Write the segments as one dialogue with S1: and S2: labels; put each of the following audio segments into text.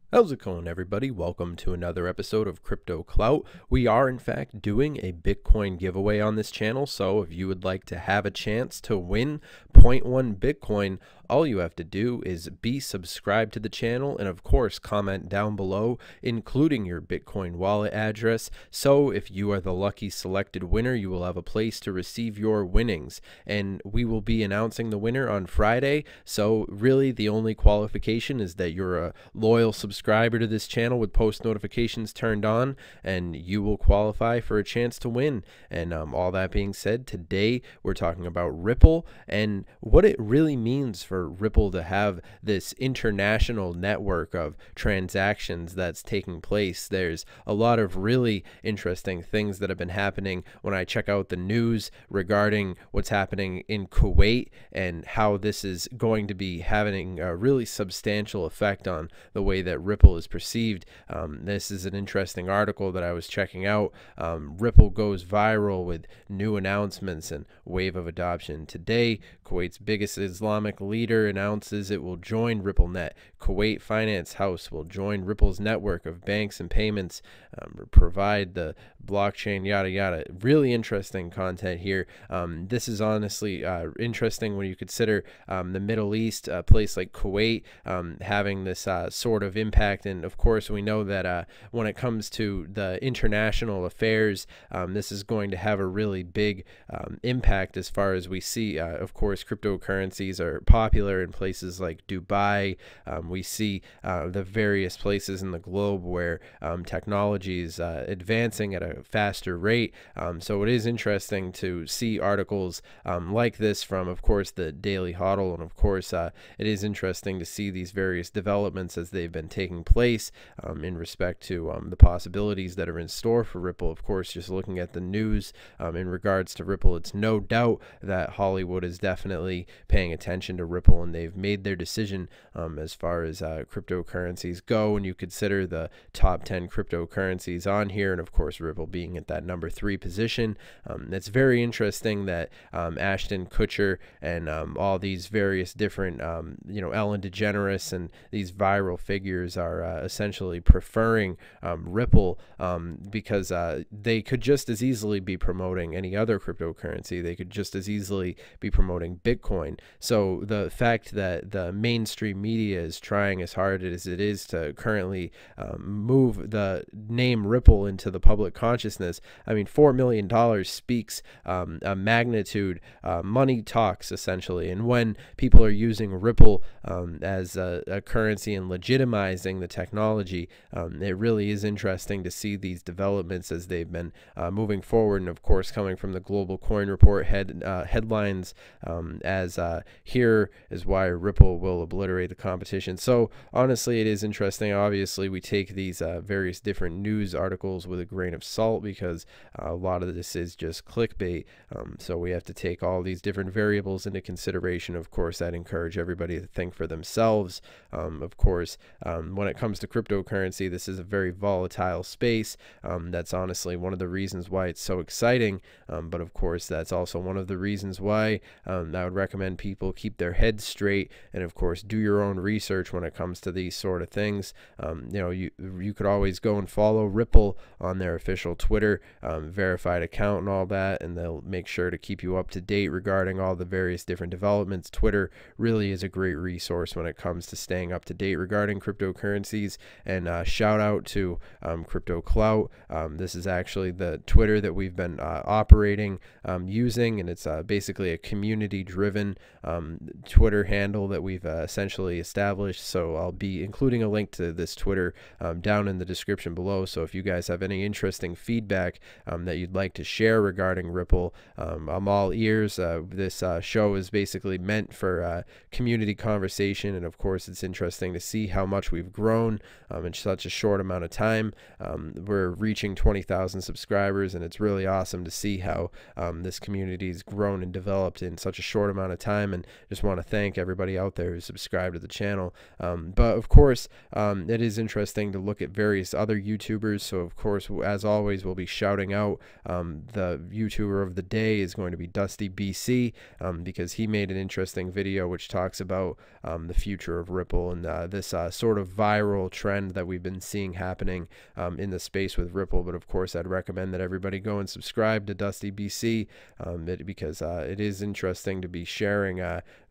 S1: How's it going, everybody? Welcome to another episode of Crypto Klout. We are, in fact, doing a Bitcoin giveaway on this channel, so if you would like to have a chance to win zero point 0.1 Bitcoin, all you have to do is be subscribed to the channel and, of course, comment down below, including your Bitcoin wallet address. So if you are the lucky selected winner, you will have a place to receive your winnings. And we will be announcing the winner on Friday, so really the only qualification is that you're a loyal subscriber to this channel with post notifications turned on, and you will qualify for a chance to win. And all that being said, today we're talking about Ripple and what it really means for Ripple to have this international network of transactions that's taking place. There's a lot of really interesting things that have been happening when I check out the news regarding what's happening in Kuwait and how this is going to be having a really substantial effect on the way that Ripple is perceived. This is an interesting article that I was checking out. Ripple goes viral with new announcements and wave of adoption. Today, Kuwait's biggest Islamic leader announces it will join RippleNet. Kuwait Finance House will join Ripple's network of banks and payments, provide the blockchain, yada yada. Really interesting content here. This is honestly interesting when you consider the Middle East, a place like Kuwait, having this sort of impact. And of course, we know that when it comes to the international affairs, this is going to have a really big impact as far as we see. Of course, cryptocurrencies are popular in places like Dubai. We see the various places in the globe where technology is advancing at a faster rate. So it is interesting to see articles like this from, of course, the Daily Hodl. And of course, it is interesting to see these various developments as they've been taking place in respect to the possibilities that are in store for Ripple. Of course, just looking at the news in regards to Ripple, it's no doubt that Hollywood is definitely paying attention to Ripple, and they've made their decision as far as cryptocurrencies go. And you consider the top 10 cryptocurrencies on here, and of course Ripple being at that number 3 position. It's very interesting that Ashton Kutcher and all these various different Ellen DeGeneres and these viral figures are essentially preferring Ripple because they could just as easily be promoting any other cryptocurrency. They could just as easily be promoting Bitcoin. So the fact that the mainstream media is trying as hard as it is to currently move the name Ripple into the public consciousness, I mean, $4 million speaks a magnitude. Money talks, essentially. And when people are using Ripple as a currency and legitimizing the technology, it really is interesting to see these developments as they've been moving forward. And of course, coming from the Global Coin Report headlines, as here is why Ripple will obliterate the competition. So honestly, it is interesting. Obviously, we take these various different news articles with a grain of salt because a lot of this is just clickbait. So we have to take all these different variables into consideration. Of course, I'd encourage everybody to think for themselves. Of course, when it comes to cryptocurrency, this is a very volatile space. That's honestly one of the reasons why it's so exciting. But of course, that's also one of the reasons why I would recommend people keep their heads straight and, of course, do your own research when it comes to these sort of things. You could always go and follow Ripple on their official Twitter verified account and all that, and they'll make sure to keep you up to date regarding all the various different developments. Twitter really is a great resource when it comes to staying up to date regarding cryptocurrencies. And shout out to Crypto Klout. This is actually the Twitter that we've been operating using, and it's basically a community-driven Twitter handle that we've essentially established. So I'll be including a link to this Twitter down in the description below. So if you guys have any interesting feedback that you'd like to share regarding Ripple, I'm all ears. This show is basically meant for community conversation, and of course it's interesting to see how much we've grown in such a short amount of time. We're reaching 20,000 subscribers, and it's really awesome to see how this community has grown and developed in such a short amount of time. And just want to thank thank everybody out there who subscribed to the channel. But of course, it is interesting to look at various other YouTubers. So of course, as always, we'll be shouting out the YouTuber of the day is going to be DustyBC, because he made an interesting video which talks about the future of Ripple and this sort of viral trend that we've been seeing happening in the space with Ripple. But of course, I'd recommend that everybody go and subscribe to DustyBC because it is interesting to be sharing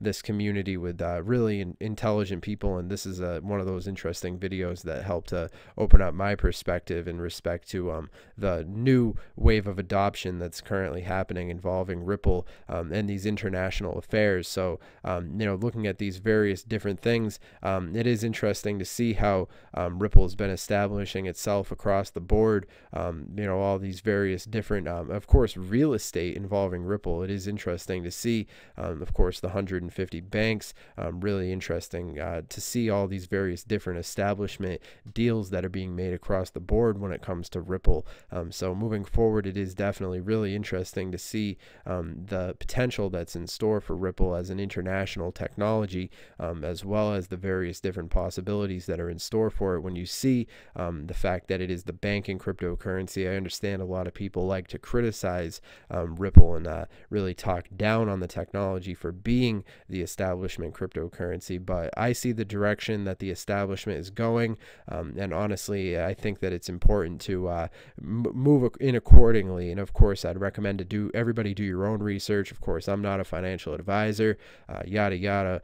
S1: this community with really intelligent people, and this is one of those interesting videos that help to open up my perspective in respect to the new wave of adoption that's currently happening involving Ripple and these international affairs. So looking at these various different things, it is interesting to see how Ripple has been establishing itself across the board. All these various different of course real estate involving Ripple. It is interesting to see of course the 150 banks, really interesting to see all these various different establishment deals that are being made across the board when it comes to Ripple. So moving forward, it is definitely really interesting to see the potential that's in store for Ripple as an international technology, as well as the various different possibilities that are in store for it. When you see the fact that it is the banking cryptocurrency, I understand a lot of people like to criticize Ripple and really talk down on the technology for being the establishment cryptocurrency, but I see the direction that the establishment is going, and honestly, I think that it's important to move in accordingly. And of course, I'd recommend to everybody do your own research. Of course, I'm not a financial advisor, yada yada.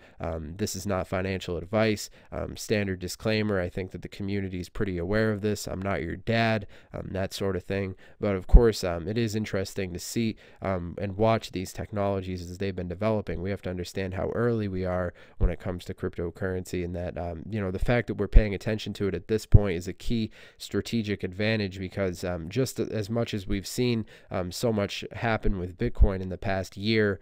S1: This is not financial advice. Standard disclaimer. I think that the community is pretty aware of this. I'm not your dad, that sort of thing. But of course, it is interesting to see and watch these technologies as they've been developing. We have to understand how early we are when it comes to cryptocurrency, and that the fact that we're paying attention to it at this point is a key strategic advantage, because just as much as we've seen so much happen with Bitcoin in the past year,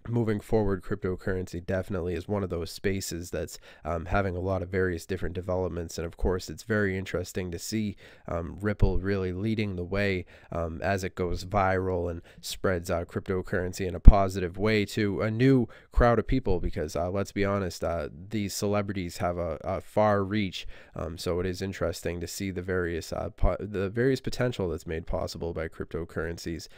S1: moving forward, cryptocurrency definitely is one of those spaces that's having a lot of various different developments. And of course, it's very interesting to see Ripple really leading the way as it goes viral and spreads cryptocurrency in a positive way to a new crowd of people, because let's be honest, these celebrities have a far reach. So it is interesting to see the various potential that's made possible by cryptocurrencies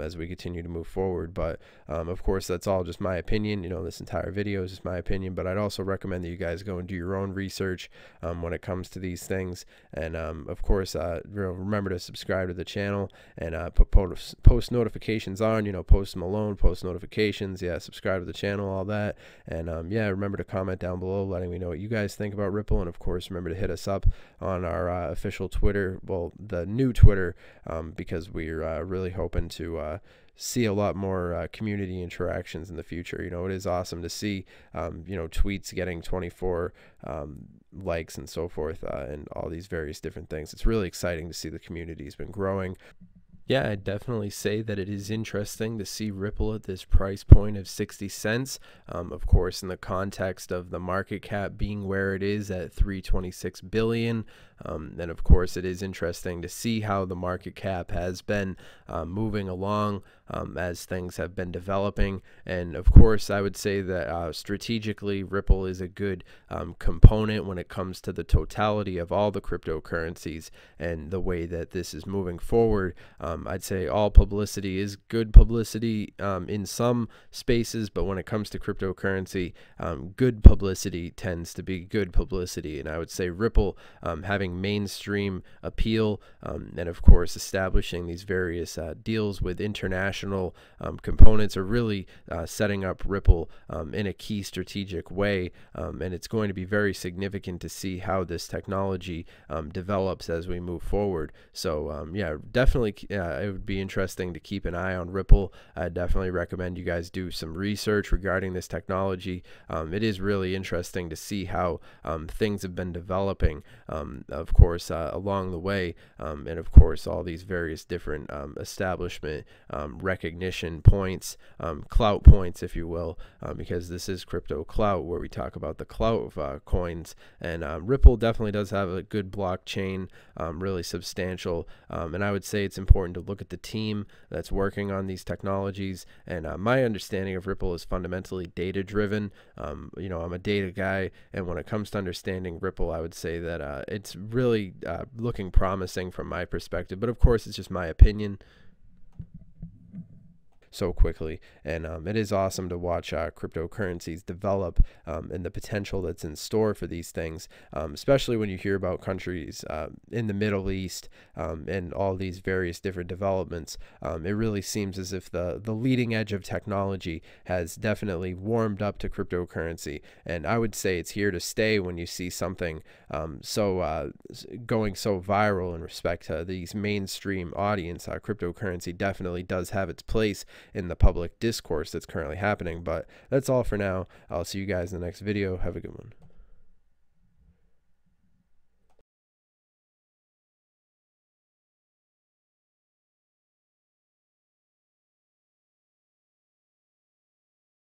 S1: as we continue to move forward. But of course, that's all just my opinion. This entire video is just my opinion, but I'd also recommend that you guys go and do your own research when it comes to these things. And of course, remember to subscribe to the channel and post notifications on, post them alone, post notifications, subcribe to the channel, all that. And remember to comment down below letting me know what you guys think about Ripple. And of course, remember to hit us up on our official Twitter, well, the new Twitter, because we're really hoping to see a lot more community interactions in the future. It is awesome to see tweets getting 24 likes and so forth, and all these various different things. It's really exciting to see the community's been growing. Yeah, I'd definitely say that it is interesting to see Ripple at this price point of 60 cents. Of course, in the context of the market cap being where it is at 326 billion. And of course, it is interesting to see how the market cap has been moving along as things have been developing. And of course, I would say that strategically, Ripple is a good component when it comes to the totality of all the cryptocurrencies and the way that this is moving forward. I'd say all publicity is good publicity in some spaces, but when it comes to cryptocurrency, good publicity tends to be good publicity. And I would say Ripple having mainstream appeal and of course establishing these various deals with international components are really setting up Ripple in a key strategic way, and it's going to be very significant to see how this technology develops as we move forward. So definitely it would be interesting to keep an eye on Ripple. I definitely recommend you guys do some research regarding this technology. It is really interesting to see how things have been developing, of course, along the way, and of course all these various different establishment recognition points, clout points, if you will, because this is Crypto Klout, where we talk about the clout of coins. And Ripple definitely does have a good blockchain, really substantial. And I would say it's important to look at the team that's working on these technologies. And my understanding of Ripple is fundamentally data driven. You know, I'm a data guy, and when it comes to understanding Ripple, I would say that it's really looking promising from my perspective. But of course, it's just my opinion so quickly. And it is awesome to watch cryptocurrencies develop and the potential that's in store for these things, especially when you hear about countries in the Middle East and all these various different developments. It really seems as if the leading edge of technology has definitely warmed up to cryptocurrency, and I would say it's here to stay when you see something going so viral in respect to these mainstream audience. Cryptocurrency definitely does have its place in the public discourse that's currently happening. But that's all for now. I'll see you guys in the next video. Have a good one.